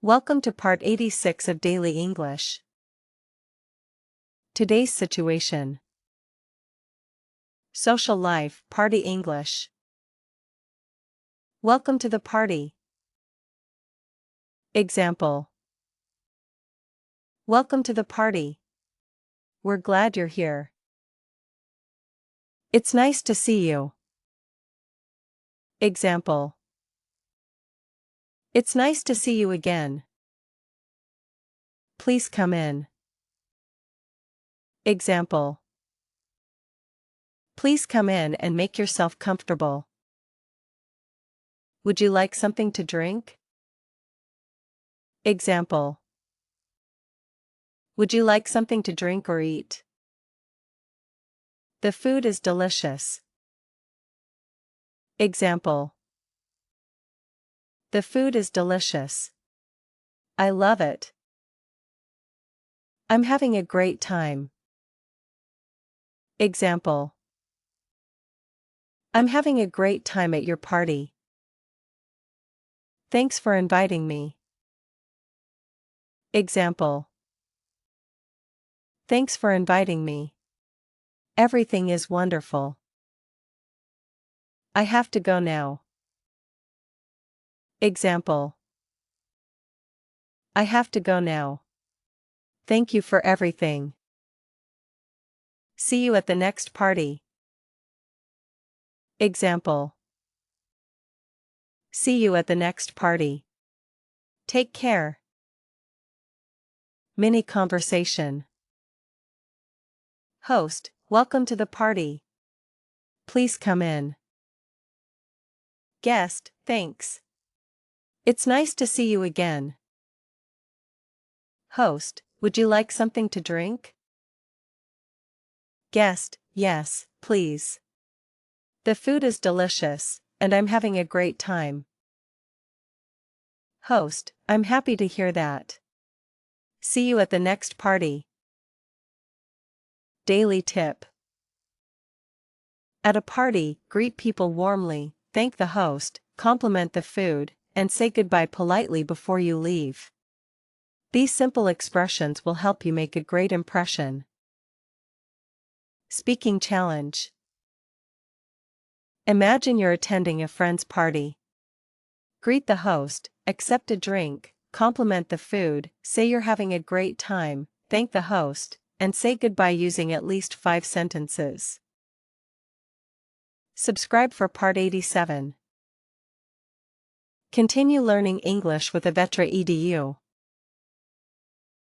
Welcome to part 86 of Daily English. Today's situation. Social life, party English. Welcome to the party. Example. Welcome to the party. We're glad you're here. It's nice to see you. Example. It's nice to see you again. Please come in. Example. Please come in and make yourself comfortable. Would you like something to drink? Example. Would you like something to drink or eat? The food is delicious. Example. The food is delicious. I love it. I'm having a great time. Example. I'm having a great time at your party. Thanks for inviting me. Example. Thanks for inviting me. Everything is wonderful. I have to go now. Example. I have to go now. Thank you for everything. See you at the next party. Example. See you at the next party. Take care. Mini conversation. Host, welcome to the party. Please come in. Guest, thanks. It's nice to see you again. Host, would you like something to drink? Guest, yes, please. The food is delicious, and I'm having a great time. Host, I'm happy to hear that. See you at the next party. Daily tip. At a party, greet people warmly, thank the host, compliment the food, and say goodbye politely before you leave. These simple expressions will help you make a great impression. Speaking challenge. Imagine you're attending a friend's party. Greet the host, accept a drink, compliment the food, say you're having a great time, thank the host, and say goodbye using at least 5 sentences. Subscribe for part 87. Continue learning English with Avetra edu.